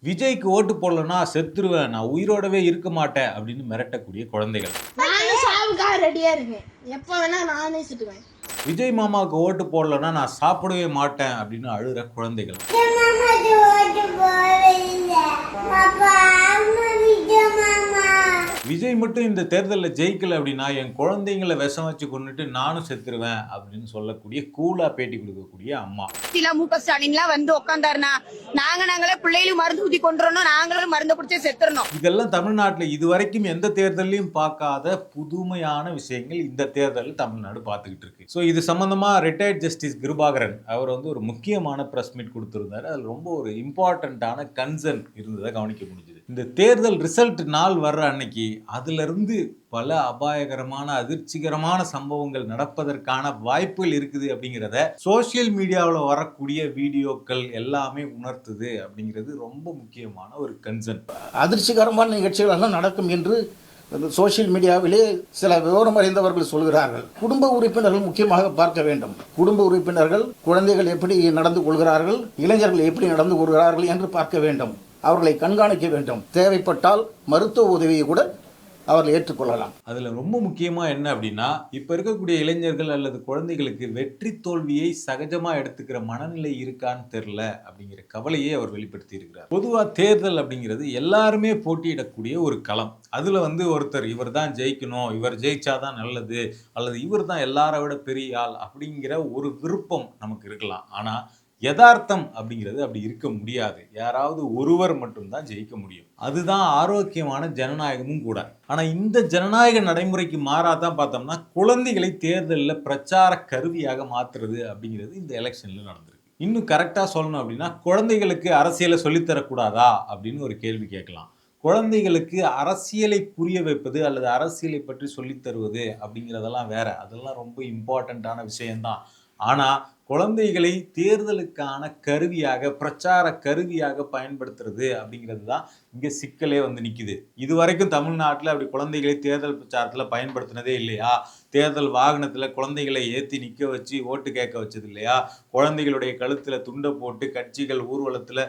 விஜய்க்கு ஓட்டு போடலன்னா செத்துருவேன், நான் உயிரோடவே இருக்க மாட்டேன் அப்படின்னு மிரட்டக்கூடிய குழந்தைகள். நானும் சாவுக்காக ரெடியா இருக்கேன். எப்ப வேணா நானே சுட்டுவேன். விஜய் மாமாவுக்கு ஓட்டு போடலன்னா நான் சாப்பிடவே மாட்டேன் அப்படின்னு அழுகிற குழந்தைகள். விஜய் மட்டும் இந்த தேர்தலில் ஜெயிக்கல அப்படின்னா என் குழந்தைங்களை விஷம் வச்சு கொண்டுட்டு நானும் செத்துருவேன் அப்படின்னு சொல்லக்கூடிய கூலா பேட்டி கொடுக்கக்கூடிய அம்மா. மு.க. ஸ்டாலின்லாம் வந்து உட்காந்தாருனா நாங்களே பிள்ளைகளும் மருந்து ஊத்தி கொண்டுறோம், நாங்களும் மருந்து குடிச்சே செத்துறணும். இதெல்லாம் தமிழ்நாட்டில் இதுவரைக்கும் எந்த தேர்தலையும் பார்க்காத புதுமையான விஷயங்கள் இந்த தேர்தலில் தமிழ்நாடு பார்த்துக்கிட்டு இருக்கு. ஸோ இது சம்பந்தமா ரிட்டையர்ட் ஜஸ்டிஸ் கிருபாகரன் அவர் வந்து ஒரு முக்கியமான பிரஸ் மீட் கொடுத்திருந்தாரு. அதில் ரொம்ப ஒரு இம்பார்ட்டன்டான கன்சர்ன் இருந்ததை கவனிக்க முடிஞ்சது. இந்த தேர்தல் ரிசல்ட் நாள் வர்ற அன்னைக்கு அதுல இருந்து பல அபாயகரமான அதிர்ச்சிகரமான சம்பவங்கள் நடப்பதற்கான வாய்ப்புகள் இருக்குது அப்படிங்கிறத சோசியல் மீடியாவில் வரக்கூடிய வீடியோக்கள் எல்லாமே உணர்த்துது அப்படிங்கிறது ரொம்ப முக்கியமான ஒரு கன்சர்ன். அதிர்ச்சிகரமான நிகழ்ச்சிகள் எல்லாம் நடக்கும் என்று சோசியல் மீடியாவிலே சில விவரம் அறிந்தவர்கள் சொல்கிறார்கள். குடும்ப உறுப்பினர்கள் முக்கியமாக பார்க்க வேண்டும். குடும்ப உறுப்பினர்கள் குழந்தைகள் எப்படி நடந்து கொள்கிறார்கள், இளைஞர்கள் எப்படி நடந்து கொள்கிறார்கள் என்று பார்க்க வேண்டும். அவர்களை கண்காணிக்க வேண்டும். தேவைப்பட்டால் மருத்துவ உதவியை கூட அவர்கள் ஏற்றுக்கொள்ளலாம். அதுல ரொம்ப முக்கியமா என்ன அப்படின்னா, இப்ப இருக்கக்கூடிய இளைஞர்கள் அல்லது குழந்தைகளுக்கு வெற்றி தோல்வியை சகஜமா எடுத்துக்கிற மனநிலை இருக்கான்னு தெரியல அப்படிங்கிற கவலையை அவர் வெளிப்படுத்தி இருக்கிறார். பொதுவா தேர்தல் அப்படிங்கிறது எல்லாருமே போட்டியிடக்கூடிய ஒரு களம். அதுல வந்து ஒருத்தர் இவர் தான் ஜெயிக்கணும், இவர் ஜெயிச்சாதான் நல்லது, அல்லது இவர் தான் எல்லாரை விட பெரிய ஆள் அப்படிங்கிற ஒரு விருப்பம் நமக்கு இருக்கலாம். ஆனா யதார்த்தம் அப்படிங்கிறது அப்படி இருக்க முடியாது. யாராவது ஒருவர் மட்டும்தான் ஜெயிக்க முடியும். அதுதான் ஆரோக்கியமான ஜனநாயகமும் கூட. ஆனா இந்த ஜனநாயக நடைமுறைக்கு மாறாதான் பார்த்தோம்னா குழந்தைகளை தேர்தலில் பிரச்சார கருவியாக மாத்துறது அப்படிங்கிறது இந்த எலெக்ஷன்ல நடந்திருக்கு. இன்னும் கரெக்டா சொல்லணும் அப்படின்னா, குழந்தைகளுக்கு அரசியலை சொல்லித்தரக்கூடாதா அப்படின்னு ஒரு கேள்வி கேட்கலாம். குழந்தைகளுக்கு அரசியலை புரிய வைப்பது அல்லது அரசியலை பற்றி சொல்லித் தருவது அப்படிங்கிறதெல்லாம் வேற. அதெல்லாம் ரொம்ப இம்பார்ட்டண்ட்டான விஷயம்தான். ஆனா குழந்தைகளை தேர்தலுக்கான கருவியாக, பிரச்சார கருவியாக பயன்படுத்துறது அப்படிங்கிறது தான் இங்கே சிக்கலே வந்து நிற்குது. இது வரைக்கும் தமிழ்நாட்டில் அப்படி குழந்தைகளை தேர்தல் பிரச்சாரத்தில் பயன்படுத்தினதே இல்லையா? தேர்தல் வாகனத்தில் குழந்தைகளை ஏற்றி நிற்க வச்சு ஓட்டு கேட்க வச்சது இல்லையா? குழந்தைகளுடைய கழுத்தில் துண்டை போட்டு கட்சிகள் ஊர்வலத்தில்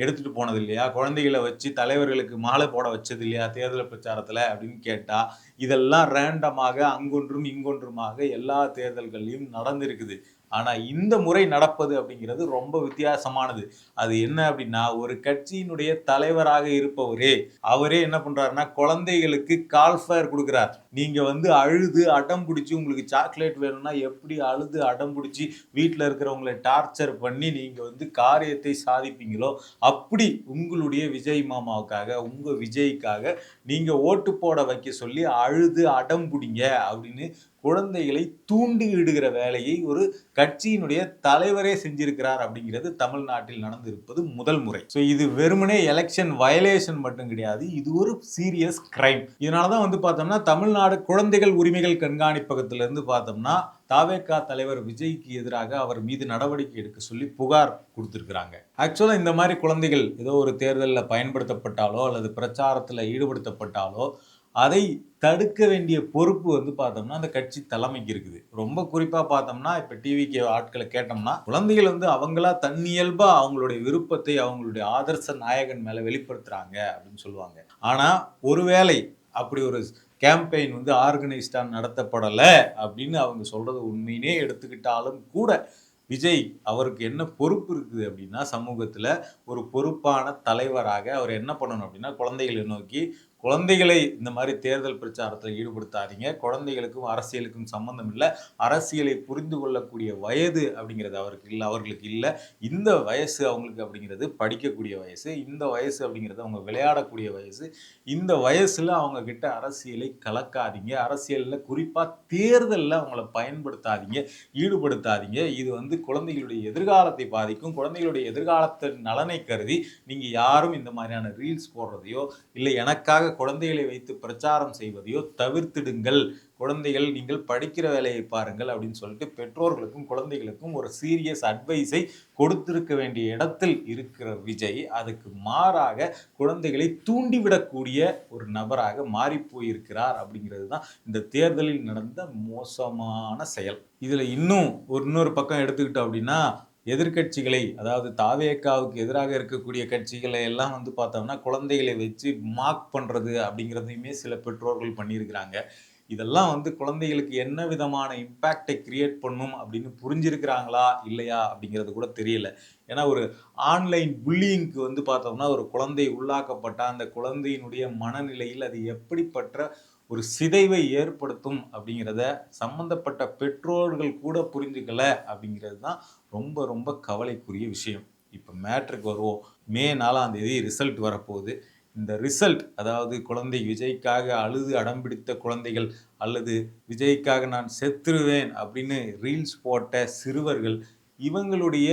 எடுத்துட்டு போனது இல்லையா? குழந்தைகளை வச்சு தலைவர்களுக்கு மாலை போட வச்சது இல்லையா தேர்தல் பிரச்சாரத்தில் அப்படின்னு கேட்டால், இதெல்லாம் ரேண்டமாக அங்கொன்றும் இங்கொன்றுமாக எல்லா தேர்தல்கள்லையும் நடந்திருக்குது. ஆனால் இந்த முறை நடப்பது அப்படிங்கிறது ரொம்ப வித்தியாசமானது. அது என்ன அப்படின்னா, ஒரு கட்சியினுடைய தலைவராக இருப்பவரே அவரே என்ன பண்றாருன்னா குழந்தைகளுக்கு கால்ஃபயர் கொடுக்குறார். நீங்க வந்து அழுது அடம் பிடிச்சி, உங்களுக்கு சாக்லேட் வேணும்னா எப்படி அழுது அடம் பிடிச்சி வீட்டில் இருக்கிறவங்களை டார்ச்சர் பண்ணி நீங்க வந்து காரியத்தை சாதிப்பீங்களோ அப்படி உங்களுடைய விஜய் மாமாவுக்காக, உங்க விஜய்க்காக நீங்க ஓட்டு போட வைக்க சொல்லி அழுது அடம் பிடிங்க அப்படின்னு குழந்தைகளை தூண்டி விடுகிற வேலையை ஒரு கட்சியினுடைய தலைவரே செஞ்சிருக்கிறார் அப்படிங்கிறது தமிழ்நாட்டில் நடந்திருப்பது முதல் முறை. ஸோ இது வெறுமனே எலெக்ஷன் வயலேஷன் மட்டும் கிடையாது, இது ஒரு சீரியஸ் கிரைம். இதனாலதான் வந்து பார்த்தோம்னா தமிழ்நாடு குழந்தைகள் உரிமைகள் கண்காணிப்பகத்திலிருந்து பார்த்தோம்னா தாவேகா தலைவர் விஜய்க்கு எதிராக அவர் மீது நடவடிக்கை எடுக்க சொல்லி புகார் கொடுத்திருக்கிறாங்க. ஆக்சுவலா இந்த மாதிரி குழந்தைகள் ஏதோ ஒரு தேர்தலில் பயன்படுத்தப்பட்டாலோ அல்லது பிரச்சாரத்தில் ஈடுபடுத்தப்பட்டாலோ அதை தடுக்க வேண்டிய பொறுப்பு வந்து பார்த்தோம்னா அந்த கட்சி தலைமைக்கு இருக்குது. ரொம்ப குறிப்பா பார்த்தோம்னா இப்ப டிவிக்கு ஆட்களை கேட்டோம்னா குழந்தைகள் வந்து அவங்களா தன்னியல்பா அவங்களுடைய விருப்பத்தை அவங்களுடைய ஆதர்ச நாயகன் மேல வெளிப்படுத்துறாங்க அப்படின்னு சொல்லுவாங்க. ஆனா ஒருவேளை அப்படி ஒரு கேம்பெயின் வந்து ஆர்கனைஸ்டா நடத்தப்படலை அப்படின்னு அவங்க சொல்றது உண்மையினே எடுத்துக்கிட்டாலும் கூட விஜய் அவருக்கு என்ன பொறுப்பு இருக்குது அப்படின்னா, சமூகத்துல ஒரு பொறுப்பான தலைவராக அவர் என்ன பண்ணணும் அப்படின்னா, குழந்தைகளை நோக்கி குழந்தைகளை இந்த மாதிரி தேர்தல் பிரச்சாரத்தில் ஈடுபடுத்தாதீங்க, குழந்தைகளுக்கும் அரசியலுக்கும் சம்பந்தம் இல்லை, அரசியலை புரிந்து கொள்ளக்கூடிய வயது அப்படிங்கிறது அவர்களுக்கு இல்லை, இந்த வயசு அவங்களுக்கு அப்படிங்கிறது படிக்கக்கூடிய வயசு, இந்த வயசு அப்படிங்கிறது அவங்க விளையாடக்கூடிய வயசு, இந்த வயசுல அவங்க கிட்ட அரசியலை கலக்காதீங்க, அரசியலில் குறிப்பா தேர்தலில் அவங்கள பயன்படுத்தாதீங்க, ஈடுபடுத்தாதீங்க. இது வந்து குழந்தைகளுடைய எதிர்காலத்தை பாதிக்கும். குழந்தைகளுடைய எதிர்காலத்தின் நலனை கருதி நீங்க யாரும் இந்த மாதிரியான ரீல்ஸ் போடுறதையோ இல்லை எனக்காக குழந்தைகளை வைத்து பிரச்சாரம் செய்வதையோ தவிர்த்திடுங்கள். குழந்தைகள் நீங்கள் படிக்கிற வேலையை பாருங்கள் அப்படின்னு சொல்லிட்டு பெற்றோர்களுக்கும் குழந்தைகளுக்கும் ஒரு சீரியஸ் அட்வைஸை கொடுத்திருக்க வேண்டிய இடத்தில் இருக்கிற விஜய் அதுக்கு மாறாக குழந்தைகளை தூண்டிவிடக்கூடிய ஒரு நபராக மாறி போயிருக்கிறார் அப்படிங்கிறது தான் இந்த தேர்தலில் நடந்த மோசமான செயல். இதுல இன்னொரு பக்கம் எடுத்துக்கிட்டோம் அப்படின்னா, எதிர்க்கட்சிகளை, அதாவது தாவேகாவுக்கு எதிராக இருக்கக்கூடிய கட்சிகளை எல்லாம் வந்து பார்த்தோம்னா குழந்தைகளை வச்சு மார்க் பண்றது அப்படிங்கிறதையுமே சில பெற்றோர்கள் பண்ணியிருக்கிறாங்க. இதெல்லாம் வந்து குழந்தைகளுக்கு என்ன விதமான இம்பேக்டை கிரியேட் பண்ணும் அப்படின்னு புரிஞ்சிருக்கிறாங்களா இல்லையா அப்படிங்கிறது கூட தெரியல. ஏன்னா ஒரு ஆன்லைன் புல்லிங்க்கு வந்து பார்த்தோம்னா ஒரு குழந்தை உள்ளாக்கப்பட்ட அந்த குழந்தையினுடைய மனநிலையில் அது எப்படிப்பட்ட ஒரு சிதைவை ஏற்படுத்தும் அப்படிங்கிறத சம்பந்தப்பட்ட பெற்றோர்கள் கூட புரிஞ்சுக்கல அப்படிங்கிறது தான் ரொம்ப ரொம்ப கவலைக்குரிய விஷயம். இப்போ மேட்ருக்கு வருவோம். மே 4ஆம் தேதி ரிசல்ட் வரப்போகுது. இந்த ரிசல்ட், அதாவது குழந்தை விஜய்க்காக அழுது அடம்பிடித்த குழந்தைகள் அல்லது விஜய்க்காக நான் செத்துருவேன் அப்படின்னு ரீல்ஸ் போட்ட சிறுவர்கள், இவங்களுடைய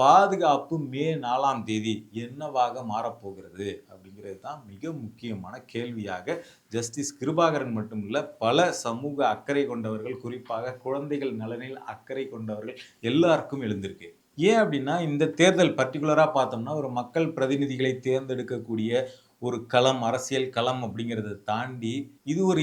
பாதுகாப்பு மே 4ஆம் தேதி என்னவாக மாறப்போகிறது அப்படிங்கிறது தான் மிக முக்கியமான கேள்வியாக ஜஸ்டிஸ் கிருபாகரன் மட்டுமில்ல பல சமூக அக்கறை கொண்டவர்கள், குறிப்பாக குழந்தைகள் நலனில் அக்கறை கொண்டவர்கள் எல்லாருக்கும் எழுந்திருக்கு. ஏன் அப்படின்னா இந்த தேர்தல் பர்டிகுலராக பார்த்தோம்னா ஒரு மக்கள் பிரதிநிதிகளை தேர்ந்தெடுக்கக்கூடிய ஒரு களம், அரசியல் களம் அப்படிங்கிறத தாண்டி இது ஒரு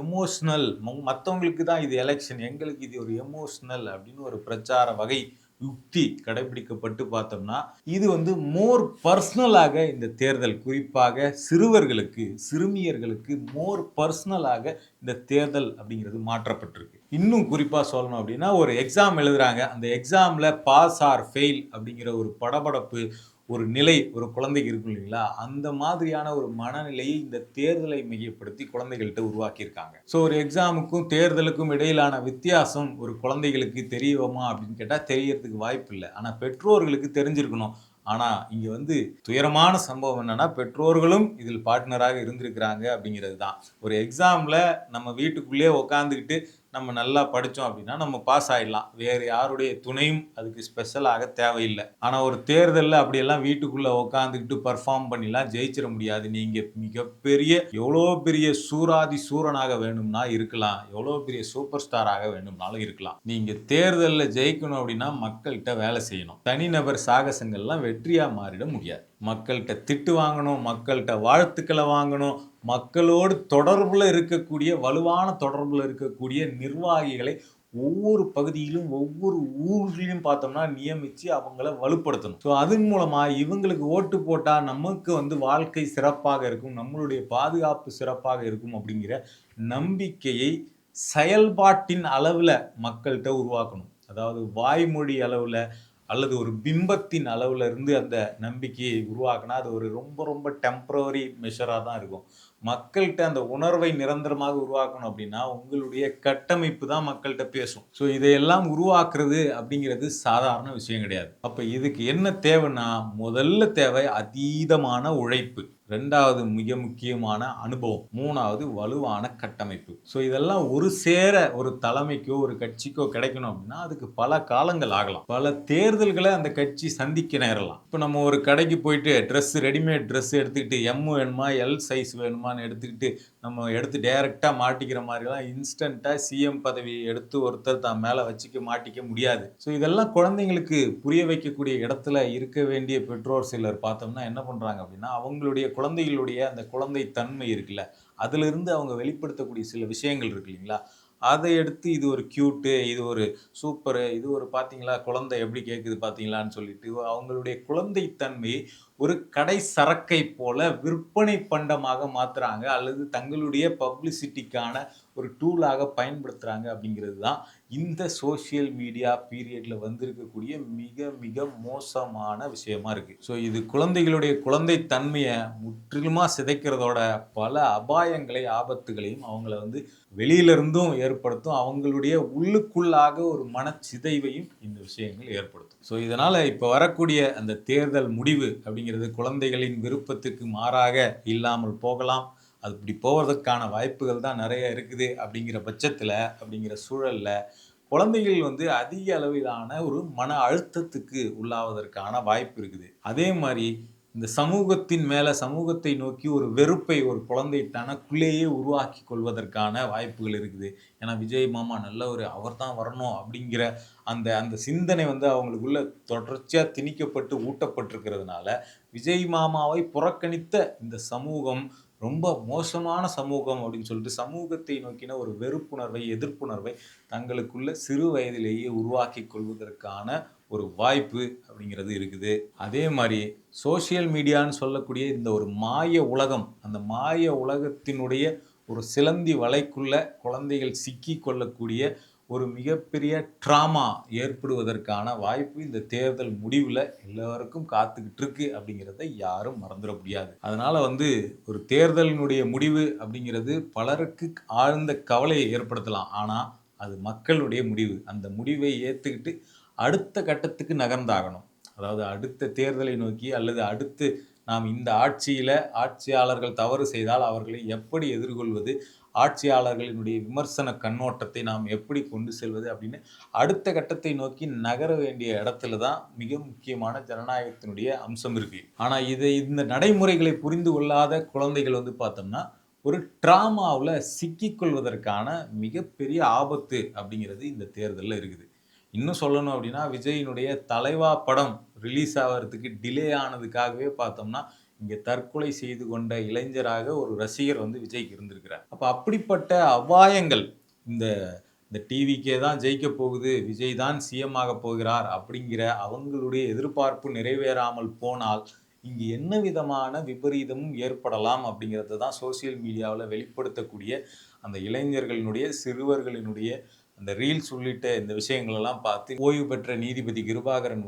எமோஷ்னல் மற்றவங்களுக்கு தான் இது எலெக்ஷன், எங்களுக்கு இது ஒரு எமோஷ்னல் அப்படின்னு ஒரு பிரச்சார வகை யுக்தி கடைபிடிக்கப்பட்டு பார்த்தோம்னா இது வந்து மோர் பர்சனலாக இந்த தேர்தல், குறிப்பாக சிறுவர்களுக்கு, சிறுமியர்களுக்கு மோர் பர்சனலாக இந்த தேர்தல் அப்படிங்கிறது மாற்றப்பட்டிருக்கு. இன்னும் குறிப்பா சொல்லணும் அப்படின்னா ஒரு எக்ஸாம் எழுதுறாங்க, அந்த எக்ஸாம்ல பாஸ் ஆர் ஃபெயில் அப்படிங்கிற ஒரு படபடப்பு, ஒரு நிலை ஒரு குழந்தைக்கு இருக்கும் இல்லைங்களா, அந்த மாதிரியான ஒரு மனநிலையை இந்த தேர்தலை மையப்படுத்தி குழந்தைகள்கிட்ட உருவாக்கியிருக்காங்க. ஸோ ஒரு எக்ஸாமுக்கும் தேர்தலுக்கும் இடையிலான வித்தியாசம் ஒரு குழந்தைகளுக்கு தெரியவுமா அப்படின்னு கேட்டால் தெரியறதுக்கு வாய்ப்பு இல்லை. ஆனால் பெற்றோர்களுக்கு தெரிஞ்சிருக்கணும். ஆனால் இங்கே வந்து துயரமான சம்பவம் என்னன்னா பெற்றோர்களும் இதில் பார்ட்னராக இருந்திருக்கிறாங்க அப்படிங்கிறது தான். ஒரு எக்ஸாமில் நம்ம வீட்டுக்குள்ளேயே உட்காந்துக்கிட்டு நம்ம நல்லா படித்தோம் அப்படின்னா நம்ம பாஸ் ஆகிடலாம், வேறு யாருடைய துணையும் அதுக்கு ஸ்பெஷலாக தேவையில்லை. ஆனால் ஒரு தேர்தலில் அப்படியெல்லாம் வீட்டுக்குள்ளே உட்காந்துக்கிட்டு பர்ஃபார்ம் பண்ணிலாம் ஜெயிச்சிட முடியாது. நீங்கள் மிகப்பெரிய எவ்வளோ பெரிய சூராதி சூரனாக வேணும்னா இருக்கலாம், எவ்வளோ பெரிய சூப்பர் ஸ்டாராக வேணும்னாலும் இருக்கலாம். நீங்கள் தேர்தலில் ஜெயிக்கணும் அப்படின்னா மக்கள்கிட்ட வேலை செய்யணும். தனிநபர் சாகசங்கள்லாம் வெற்றியாக மாறிட முடியாது. மக்கள்கிட்ட திட்டு வாங்கணும், மக்கள்கிட்ட வாழ்த்துக்களை வாங்கணும், மக்களோடு தொடர்புல இருக்கக்கூடிய, வலுவான தொடர்புல இருக்கக்கூடிய நிர்வாகிகளை ஒவ்வொரு பகுதியிலும் ஒவ்வொரு ஊர்களிலும் பார்த்தோம்னா நியமித்து அவங்கள வலுப்படுத்தணும். ஸோ அதன் மூலமாக இவங்களுக்கு ஓட்டு போட்டால் நமக்கு வந்து வாழ்க்கை சிறப்பாக இருக்கும், நம்மளுடைய பாதுகாப்பு சிறப்பாக இருக்கும் அப்படிங்கிற நம்பிக்கையை செயல்பாட்டின் அளவில் மக்கள்கிட்ட உருவாக்கணும். அதாவது வாய்மொழி அளவில் அல்லது ஒரு பிம்பத்தின் அளவுல இருந்து அந்த நம்பிக்கையை உருவாக்கினா அது ஒரு ரொம்ப ரொம்ப டெம்பரரி மெஷராக தான் இருக்கும். மக்கள்கிட்ட அந்த உணர்வை நிரந்தரமாக உருவாக்கணும் அப்படின்னா உங்களுடைய கட்டமைப்பு தான் மக்கள்கிட்ட பேசும். ஸோ இதையெல்லாம் உருவாக்குறது அப்படிங்கிறது சாதாரண விஷயம் கிடையாது. அப்போ இதுக்கு என்ன தேவைன்னா, முதல்ல தேவை அதீதமான உழைப்பு, ரெண்டாவது மிக முக்கியமான அனுபவம், மூணாவது வலுவான கட்டமைப்பு. ஸோ இதெல்லாம் ஒரு சேர ஒரு தலைமைக்கோ ஒரு கட்சிக்கோ கிடைக்கணும் அப்படின்னா அதுக்கு பல காலங்கள் ஆகலாம், பல தேர்தல்களை அந்த கட்சி சந்திக்க நேரலாம். இப்போ நம்ம ஒரு கடைக்கு போயிட்டு ரெடிமேட் ட்ரெஸ் எடுத்துக்கிட்டு எம் வேணுமா எல் சைஸ் வேணுமான்னு எடுத்துக்கிட்டு நம்ம எடுத்து டைரெக்டாக மாட்டிக்கிற மாதிரிலாம் இன்ஸ்டண்ட்டாக சிஎம் பதவியை எடுத்து ஒருத்தர் தான் மேலே வச்சுக்க மாட்டிக்க முடியாது. ஸோ இதெல்லாம் குழந்தைங்களுக்கு புரிய வைக்கக்கூடிய இடத்துல இருக்க வேண்டிய பெற்றோர் சிலர் பார்த்தோம்னா என்ன பண்ணுறாங்க அப்படின்னா அவங்களுடைய குழந்தைகளுடைய அந்த குழந்தை தன்மை இருக்குல்ல, அதிலிருந்து அவங்க வெளிப்படுத்தக்கூடிய சில விஷயங்கள் இருக்கு இல்லைங்களா, அதை எடுத்து இது ஒரு கியூட்டு, இது ஒரு சூப்பரு, இது ஒரு பார்த்தீங்களா குழந்தை எப்படி கேட்குது பார்த்தீங்களான்னு சொல்லிட்டு அவங்களுடைய குழந்தை தன்மையை ஒரு கடை சரக்கை போல விற்பனை பண்டமாக மாற்றுறாங்க அல்லது தங்களுடைய பப்ளிசிட்டிக்கான ஒரு டூலாக பயன்படுத்துகிறாங்க. அப்படிங்கிறது தான் இந்த சோஷியல் மீடியா பீரியடில் வந்திருக்கக்கூடிய மிக மிக மோசமான விஷயமா இருக்குது. ஸோ இது குழந்தைகளுடைய குழந்தை தன்மையை முற்றிலுமாக சிதைக்கிறதோட பல அபாயங்களை, ஆபத்துகளையும் அவங்கள வந்து வெளியிலிருந்தும் ஏற்படுத்தும், அவங்களுடைய உள்ளுக்குள்ளாக ஒரு மனச்சிதைவையும் இந்த விஷயங்கள் ஏற்படுத்தும். ஸோ இதனால் இப்போ வரக்கூடிய அந்த தேர்தல் முடிவு அப்படிங்கிறது குழந்தைகளின் விருப்பத்துக்கு மாறாக இல்லாமல் போகலாம். அது இப்படி போவதற்கான வாய்ப்புகள் தான் நிறைய இருக்குது. அப்படிங்கிற பட்சத்தில், அப்படிங்கிற சூழலில் குழந்தைகள் வந்து அதிக அளவிலான ஒரு மன அழுத்தத்துக்கு உள்ளாவதற்கான வாய்ப்பு இருக்குது. அதே மாதிரி இந்த சமூகத்தின் மேலே, சமூகத்தை நோக்கி ஒரு வெறுப்பை ஒரு குழந்தை தனக்குள்ளேயே உருவாக்கி கொள்வதற்கான வாய்ப்புகள் இருக்குது. ஏன்னா விஜய் மாமா நல்லவர், அவர் தான் வரணும் அப்படிங்கிற அந்த அந்த சிந்தனை வந்து அவங்களுக்குள்ள தொடர்ச்சியாக திணிக்கப்பட்டு ஊட்டப்பட்டிருக்கிறதுனால விஜய் மாமாவை புறக்கணித்த இந்த சமூகம் ரொம்ப மோசமான சமூகம் அப்படின்னு சொல்லிட்டு சமூகத்தை நோக்கின ஒரு வெறுப்புணர்வை, எதிர்ப்புணர்வை தங்களுக்குள்ள சிறு வயதிலேயே உருவாக்கி கொள்வதற்கான ஒரு வாய்ப்பு அப்படிங்கிறது இருக்குது. அதே மாதிரி சோஷியல் மீடியான்னு சொல்லக்கூடிய இந்த ஒரு மாய உலகம், அந்த மாய உலகத்தினுடைய ஒரு சிலந்தி வலைக்குள்ள குழந்தைகள் சிக்கி கொள்ளக்கூடிய ஒரு மிகப்பெரிய ட்ராமா ஏற்படுவதற்கான வாய்ப்பு இந்த தேர்தல் முடிவில் எல்லாருக்கும் காத்துக்கிட்டு இருக்கு அப்படிங்கிறத யாரும் மறந்துட முடியாது. அதனால ஒரு தேர்தலினுடைய முடிவு அப்படிங்கிறது பலருக்கு ஆழ்ந்த கவலையை ஏற்படுத்தலாம். ஆனால் அது மக்களுடைய முடிவு. அந்த முடிவை ஏற்றுக்கிட்டு அடுத்த கட்டத்துக்கு நகர்ந்தாகணும். அதாவது அடுத்த தேர்தலை நோக்கி அல்லது அடுத்து நாம் இந்த ஆட்சியாளர்கள் தவறு செய்தால் அவர்களை எப்படி எதிர்கொள்வது, ஆட்சியாளர்களினுடைய விமர்சன கண்ணோட்டத்தை நாம் எப்படி கொண்டு செல்வது அப்படின்னு அடுத்த கட்டத்தை நோக்கி நகர வேண்டிய இடத்துல தான் மிக முக்கியமான ஜனநாயகத்தினுடைய அம்சம் இருக்கு. ஆனால் இந்த நடைமுறைகளை புரிந்து கொள்ளாத குழந்தைகள் பார்த்தோம்னா ஒரு ட்ராமாவில் சிக்கிக்கொள்வதற்கான மிகப்பெரிய ஆபத்து அப்படிங்கிறது இந்த தேர்தலில் இருக்குது. இன்னும் சொல்லணும் அப்படின்னா விஜயினுடைய தலைவா படம் ரிலீஸ் ஆகிறதுக்கு டிலே ஆனதுக்காகவே பார்த்தோம்னா இங்கே தற்கொலை செய்து கொண்ட இளைஞராக ஒரு ரசிகர் விஜய்க்கு இருந்திருக்கிறார். அப்போ அப்படிப்பட்ட அபாயங்கள் இந்த டிவிக்கே தான் ஜெயிக்க போகுது, விஜய் தான் சிஎம் ஆக போகிறார் அப்படிங்கிற அவங்களுடைய எதிர்பார்ப்பு நிறைவேறாமல் போனால் இங்கு என்ன விதமான விபரீதமும் ஏற்படலாம் அப்படிங்கிறத தான் சோசியல் மீடியாவில் வெளிப்படுத்தக்கூடிய அந்த இளைஞர்களினுடைய சிறுவர்களினுடைய அந்த ரீல்ஸ் உள்ளிட்ட இந்த விஷயங்களெல்லாம் பார்த்து ஓய்வு பெற்ற நீதிபதி கிருபாகரன்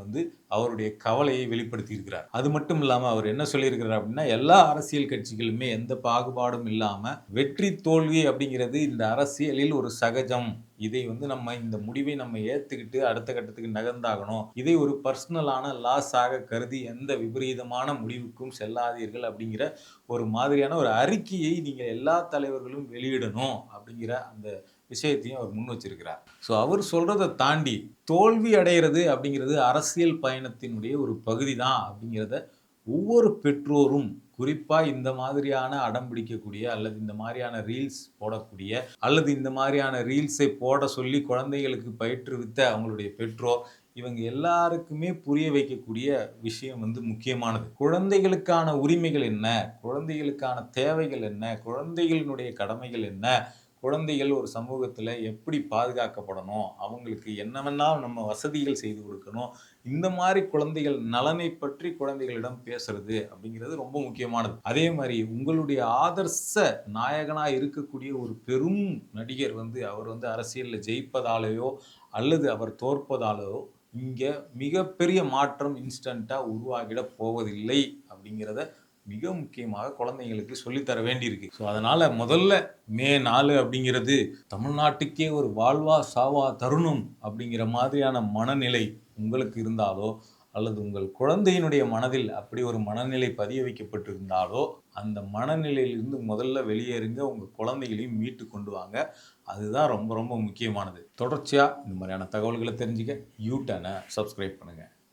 அவருடைய கவலையை வெளிப்படுத்தி இருக்கிறார். அது மட்டும் இல்லாமல் அவர் என்ன சொல்லியிருக்கிறார் அப்படின்னா, எல்லா அரசியல் கட்சிகளுமே எந்த பாகுபாடும் இல்லாமல் வெற்றி தோல்வி அப்படிங்கிறது இந்த அரசியலில் ஒரு சகஜம், இதை நம்ம இந்த முடிவை நம்ம ஏற்றுக்கிட்டு அடுத்த கட்டத்துக்கு நகர்ந்தாகணும், இதை ஒரு பர்சனலான லாஸாக கருதி எந்த விபரீதமான முடிவுக்கும் செல்லாதீர்கள் அப்படிங்கிற ஒரு மாதிரியான ஒரு அறிக்கையை நீங்கள் எல்லா தலைவர்களும் வெளியிடணும் அப்படிங்கிற அந்த விஷயத்தையும் அவர் முன் வச்சிருக்கிறார். ஸோ அவர் சொல்றதை தாண்டி தோல்வி அடைகிறது அப்படிங்கிறது அரசியல் பயணத்தினுடைய ஒரு பகுதி தான் அப்படிங்கிறத ஒவ்வொரு பெற்றோரும், குறிப்பாக இந்த மாதிரியான அடம் பிடிக்கக்கூடிய அல்லது இந்த மாதிரியான ரீல்ஸ் போடக்கூடிய அல்லது இந்த மாதிரியான ரீல்ஸை போட சொல்லி குழந்தைகளுக்கு பயிற்றுவித்த அவங்களுடைய பெற்றோர், இவங்க எல்லாருக்குமே புரிய வைக்கக்கூடிய விஷயம் முக்கியமானது. குழந்தைகளுக்கான உரிமைகள் என்ன, குழந்தைகளுக்கான தேவைகள் என்ன, குழந்தைகளினுடைய கடமைகள் என்ன, குழந்தைகள் ஒரு சமூகத்தில் எப்படி பாதுகாக்கப்படணும், அவங்களுக்கு என்னவெல்லாம் நம்ம வசதிகள் செய்து கொடுக்கணும், இந்த மாதிரி குழந்தைகள் நலனை பற்றி குழந்தைகளிடம் பேசுறது அப்படிங்கிறது ரொம்ப முக்கியமானது. அதே மாதிரி உங்களுடைய ஆதர்ச நாயகனாக இருக்கக்கூடிய ஒரு பெரும் நடிகர் அவர் அரசியலில் ஜெயிப்பதாலேயோ அல்லது அவர் தோற்பதாலோ இங்கே மிகப்பெரிய மாற்றம் இன்ஸ்டண்ட்டாக உருவாகிட போவதில்லை அப்படிங்கிறத மிக முக்கியமாக குழந்தைங்களுக்கு சொல்லித்தர வேண்டியிருக்கு. ஸோ அதனால் முதல்ல மே 4 அப்படிங்கிறது தமிழ்நாட்டுக்கே ஒரு வாழ்வா சாவா தருணம் அப்படிங்கிற மாதிரியான மனநிலை உங்களுக்கு இருந்தாலோ அல்லது உங்கள் குழந்தையினுடைய மனதில் அப்படி ஒரு மனநிலை பதிய வைக்கப்பட்டிருந்தாலோ அந்த மனநிலையிலிருந்து முதல்ல வெளியேறுங்க, உங்கள் குழந்தைகளையும் மீட்டு கொண்டு வாங்க. அதுதான் ரொம்ப ரொம்ப முக்கியமானது. தொடர்ச்சியாக இந்த மாதிரியான தகவல்களை தெரிஞ்சுக்க யூ-டர்னை சப்ஸ்கிரைப் பண்ணுங்கள்.